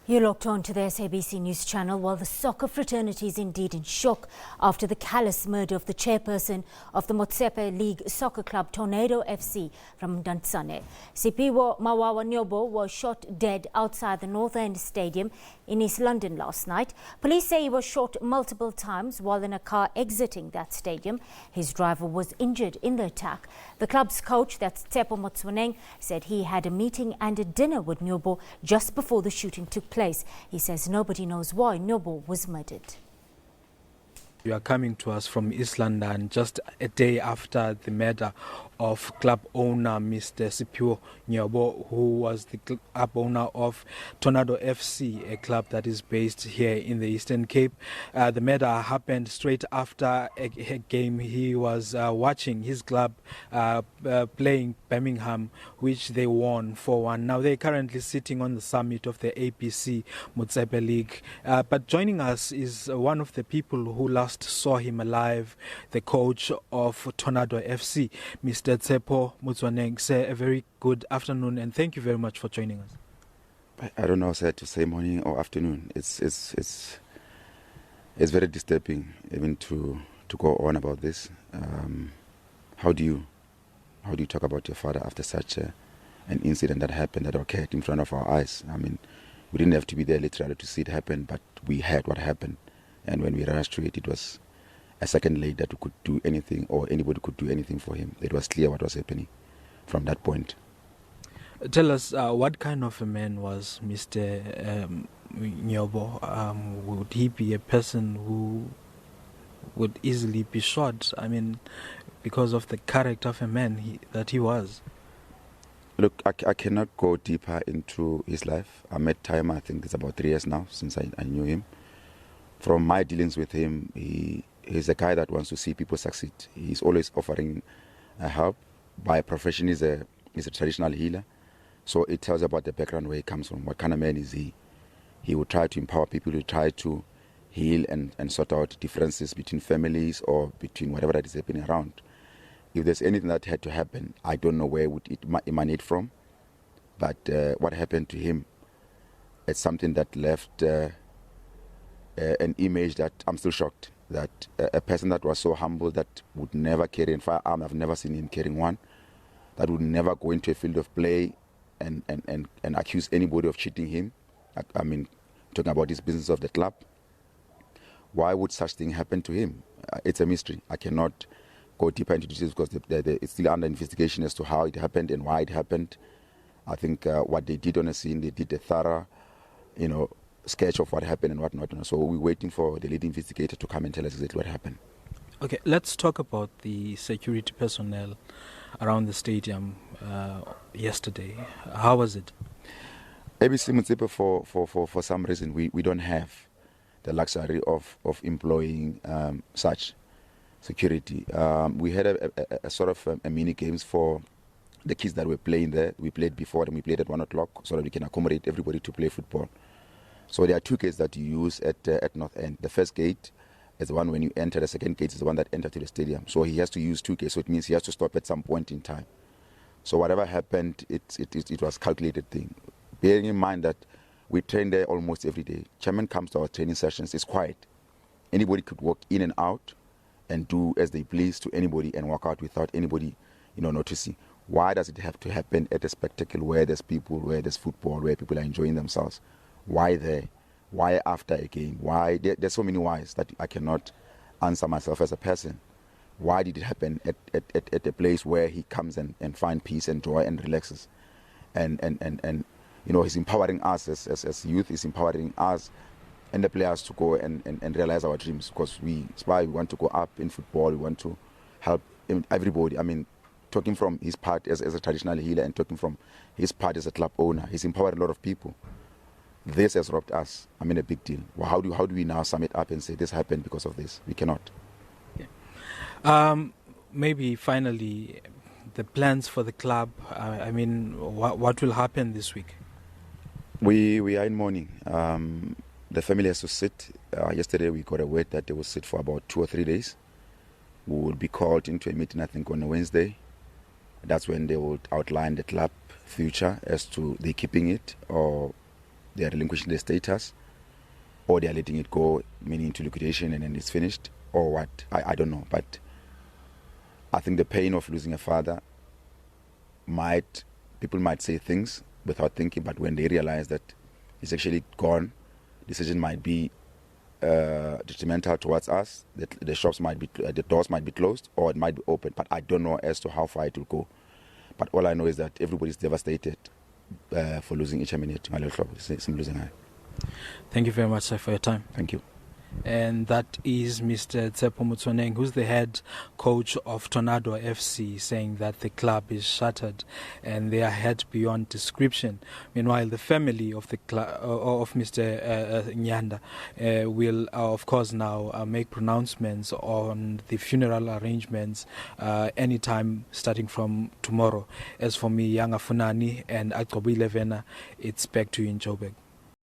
You're locked on to the SABC News channel. While the soccer fraternity is indeed in shock after the callous murder of the chairperson of the Motsepe League soccer club Tornado FC from Mdantsane. Siphiwo Mawawa Nyobo was shot dead outside the North End Stadium in East London last night. Police say he was shot multiple times while in a car exiting that stadium. His driver was injured in the attack. The club's coach, that's Tshepo Motsoeneng, said he had a meeting and a dinner with Nyobo just before the shooting took place. He says nobody knows why Nyobo was murdered. You are coming to us from East London just a day after the murder of club owner Mr. Siphiwo Nyobo, who was the club owner of Tornado FC, a club that is based here in the Eastern Cape. The murder happened straight after a game he was watching his club playing Birmingham, which they won 4-1. Now they're currently sitting on the summit of the ABC Motsepe League. But joining us is one of the people who last saw him alive, the coach of Tornado FC, Mr. Tshepo Motsoeneng. Sir, a very good afternoon and thank you very much for joining us. I don't know, sir, to say morning or afternoon. It's very disturbing even to go on about this. How do you talk about your father after such an incident that happened, that occurred in front of our eyes? I mean, we didn't have to be there literally to see it happen, but we heard what happened. And when we rushed to it, it was a second late that we could do anything or anybody could do anything for him. It was clear what was happening from that point. Tell us, what kind of a man was Mr. Nyobo? Would he be a person who would easily be shot? I mean, because of the character of a man that he was. Look, I cannot go deeper into his life. I met time, I think it's about 3 years now since I knew him. From my dealings with him, he's a guy that wants to see people succeed. He's always offering help. By profession, he's a traditional healer. So it tells about the background where he comes from. What kind of man is he? He would try to empower people, he would try to heal and sort out differences between families or between whatever that is happening around. If there's anything that had to happen, I don't know where would it emanate from. But what happened to him, it's something that left an image that I'm still shocked. That a person that was so humble, that would never carry a firearm, I've never seen him carrying one, that would never go into a field of play and accuse anybody of cheating him. I mean, talking about this business of the club. Why would such thing happen to him? It's a mystery. I cannot go deeper into details because it's still under investigation as to how it happened and why it happened. I think what they did on the scene, they did a thorough, sketch of what happened and whatnot. So we're waiting for the lead investigator to come and tell us exactly what happened. Okay, let's talk about the security personnel around the stadium yesterday. How was it? ABC Motsepe, for some reason, we don't have the luxury of employing such security. We had a sort of a mini games for the kids that were playing there. We played before and we played at 1 o'clock so that we can accommodate everybody to play football. So there are 2 gates that you use at North End. The first gate is the one when you enter. The second gate is the one that enters to the stadium. So he has to use 2 gates. So it means he has to stop at some point in time. So whatever happened, it was calculated thing. Bearing in mind that we train there almost every day. Chairman comes to our training sessions. It's quiet. Anybody could walk in and out and do as they please to anybody and walk out without anybody, noticing. Why does it have to happen at a spectacle where there's people, where there's football, where people are enjoying themselves? Why there? Why after a game? Why? There's so many whys that I cannot answer myself as a person. Why did it happen at a place where he comes and finds peace and joy and relaxes? And he's empowering us as youth, he's empowering us and the players to go and realize our dreams, because we want to go up in football, we want to help everybody. I mean, talking from his part as a traditional healer and talking from his part as a club owner, he's empowered a lot of people. This has robbed us. I mean, a big deal. Well, how do we now sum it up and say this happened because of this? We cannot. Yeah. Maybe finally, the plans for the club. I mean, what will happen this week? We are in mourning. The family has to sit. Yesterday we got a word that they will sit for about 2 or 3 days. We will be called into a meeting, I think, on a Wednesday. That's when they will outline the club future as to they keeping it or they are relinquishing their status, or they are letting it go, meaning to liquidation and then it's finished, or what. I don't know. But I think the pain of losing a father people might say things without thinking, but when they realize that it's actually gone, decision might be detrimental towards us, that the shops might be, the doors might be closed, or it might be open, but I don't know as to how far it will go. But all I know is that everybody's devastated for losing each minute. Thank you very much, sir, for your time. Thank you. And that is Mr. Tshepo Motsoeneng, who's the head coach of Tornado FC, saying that the club is shattered and they are hurt beyond description. Meanwhile, the family of the of Mr. Nyanda will, of course, now make pronouncements on the funeral arrangements anytime starting from tomorrow. As for me, Yanga Funani and Aktobu 11, it's back to you in Joburg.